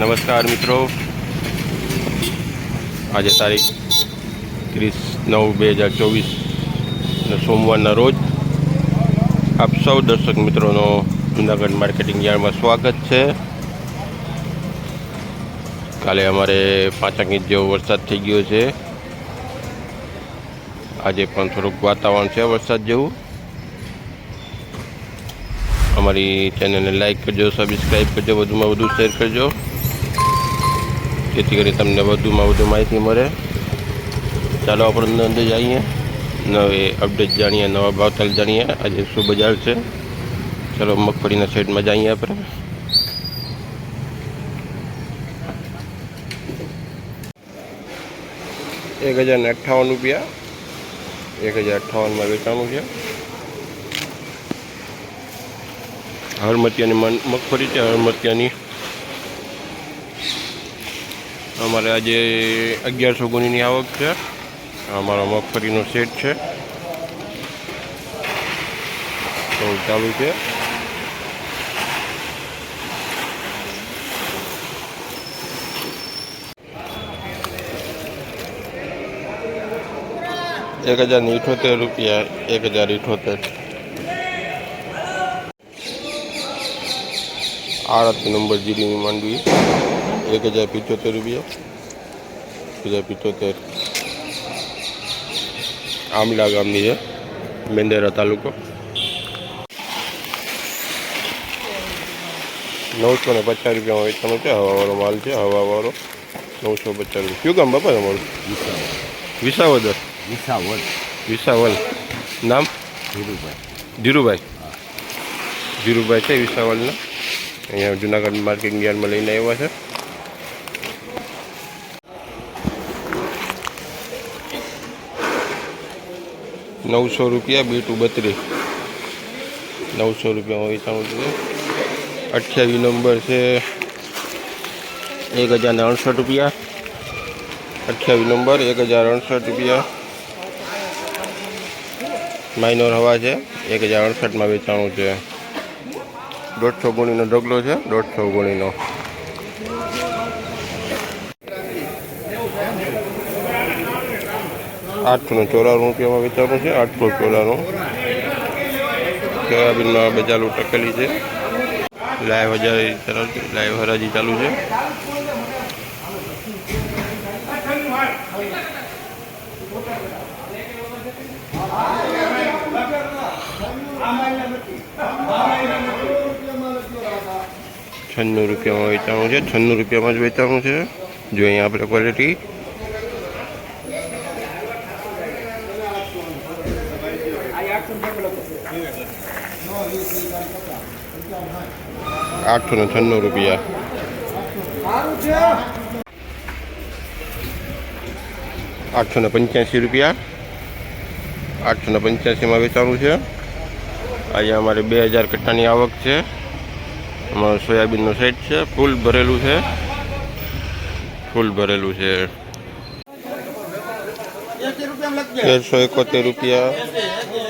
નમસ્કાર મિત્રો, આજે તારીખ 30/9/2024 સોમવારના રોજ આપ સૌ દર્શક મિત્રોનો જૂનાગઢ માર્કેટિંગ યાર્ડમાં સ્વાગત છે। કાલે અમારે 5 ઇંચ જેવો વરસાદ થઈ ગયો છે। આજે પણ થોડુંક વાતાવરણ છે વરસાદ જેવું। અમારી ચેનલને લાઈક કરજો, સબસ્ક્રાઈબ કરજો, વધુમાં વધુ શેર કરજો, જેથી કરી તમને વધુમાં વધુ માહિતી મળે। ચાલો આપણે અંદર જઈએ, નવી અપડેટ જાણીએ, નવા ભાવતાલ જાણીએ। આજે શું બજાર છે, ચાલો મગફળીના સેટમાં જઈએ આપણે। ₹1058, 1058 વેચાણું છે। હળમતિયાની મગફળી છે, હળમતિયાની અમારે આજે 1100 ગુણીની આવક છે। અમારો મગફળીનો સેટ છે, તો ચાલુ છે। ₹1078, 1078। આરતી નંબર જીરીની માંડવી ₹1075, 1075। આમલા ગામની છે, મેંદેરા તાલુકો। 950 રૂપિયામાં વેચાણું છે। હવાવાળો માલ છે, હવાવાળો 950 રૂપિયા। કયું ગામ બાપા તમારું? વિસાવદર। વિસાવલ। નામ? ધીરુભાઈ। ધીરુભાઈ છે વિસાવલના, અહીંયા જૂનાગઢ માર્કેટિંગ યાર્ડમાં લઈને આવ્યા છે। ₹900, B2 32, 900 રૂપિયામાં વેચાણું છે। 28 નંબર છે, ₹1068, 28 નંબર ₹1068। માઇનોર હવા છે, 1068માં વેચાણું છે। 150 ગુણીનો ઢગલો છે, 150 ગુણીનો। ₹894 વેચાણું છે, 894। સોયાબીનમાં બજારો ટકેલી છે, લાઈવ હરાજી ચાલુ છે। ₹96 વેચાણું છે, ₹96 જ વેચાણું છે। જો અહીંયા આપણે ક્વોલિટી ₹896। ₹885, 885માં વેચાણું છે। આજે અમારે 2000 કટ્ટાની આવક છે। અમારો સોયાબીનનો સેટ છે, ફૂલ ભરેલું છે, ફૂલ ભરેલું છે। ₹1371,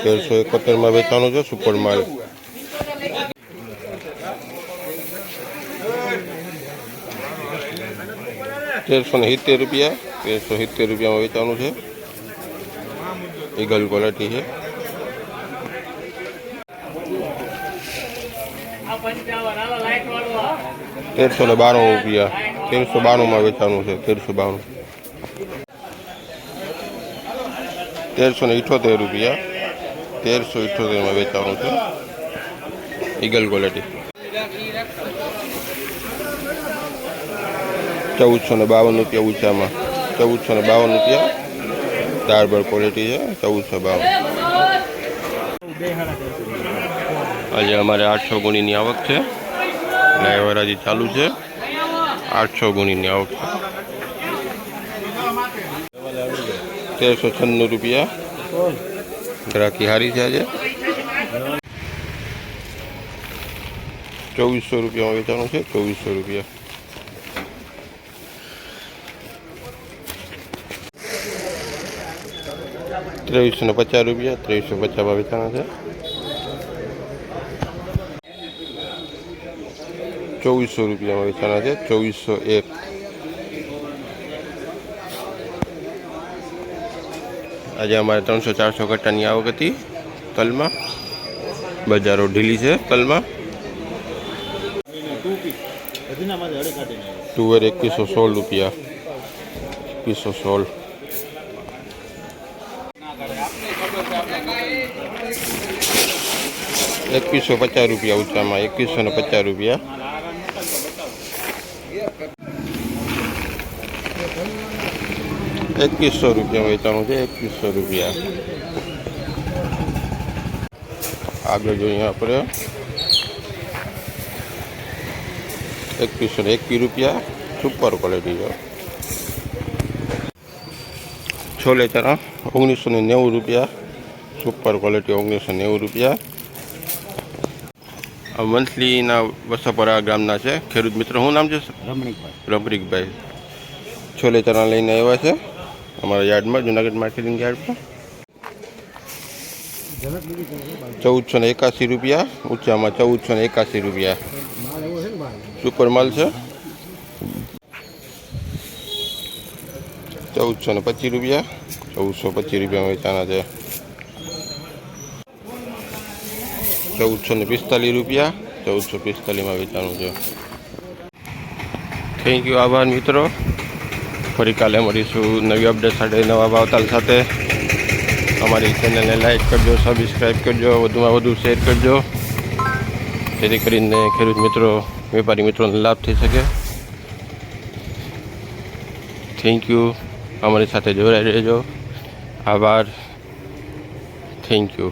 1371માં વેચાણું છે, સુપર માલ। ₹1370, 1370માં વેચાણું છે, ઈગલ ક્વોલિટી છે। ₹1392, 1392માં વેચાણું છે, 1392। ₹1378, 1378માં વેચાણું છે, ઈગલ ક્વોલિટી। ₹1452 ઊંચામાં, ₹1452 દાળબળ ક્વોલિટી છે, 1452। આજે અમારે 800 ગુણીની આવક છે, લાઈવ હરાજી ચાલુ છે। 800 ગુણીની આવક છે। ₹1396, ગ્રાહકી હારી છે આજે। ₹2400 વેચાણું છે, ₹2400। ₹2350, 2350માં વેચાણા છે। ₹2400 વેચાણા છે. 2401. આજે અમારે 300-400 કટ્ટાની આવક હતી તલમાં. બજારો ઢીલી છે તલમાં. તુવેર ₹2116. 2116. ₹2150 ઊંચામાં. ₹2150. ₹2100 વેચાણું છે. ₹2100. આગળ જોઈએ આપણે ₹2121 સુપર ક્વોલિટી છે. છોલે ચણા ₹1990. Super quality ₹1990. આ મંથલીના વસાપરા ગામના છે ખેડૂત મિત્રો. શું નામ છે? રમણીકભાઈ. છોલે ચણા લઈને આવ્યા છે અમારા યાર્ડમાં, જુનાગઢ માર્કેટિંગ યાર્ડમાં. ₹1481. ઊંચામાં ₹1481. સુપર માલ છે. ₹1425. ₹1425 વેચાણા છે. ₹1445. 1445 વેચાણું છે. થેન્ક યુ, આભાર મિત્રો. ફરી કાલે મળીશું નવી અપડેટ સાથે, નવા ભાવતાલ સાથે. અમારી ચેનલને લાઈક કરજો, સબસ્ક્રાઈબ કરજો, વધુમાં વધુ શેર કરજો, જેથી કરીને ખેડૂત મિત્રો, વેપારી મિત્રોને લાભ થઈ શકે. Thank you. અમારી સાથે જોડાઈ રહેજો. આભાર. Thank you.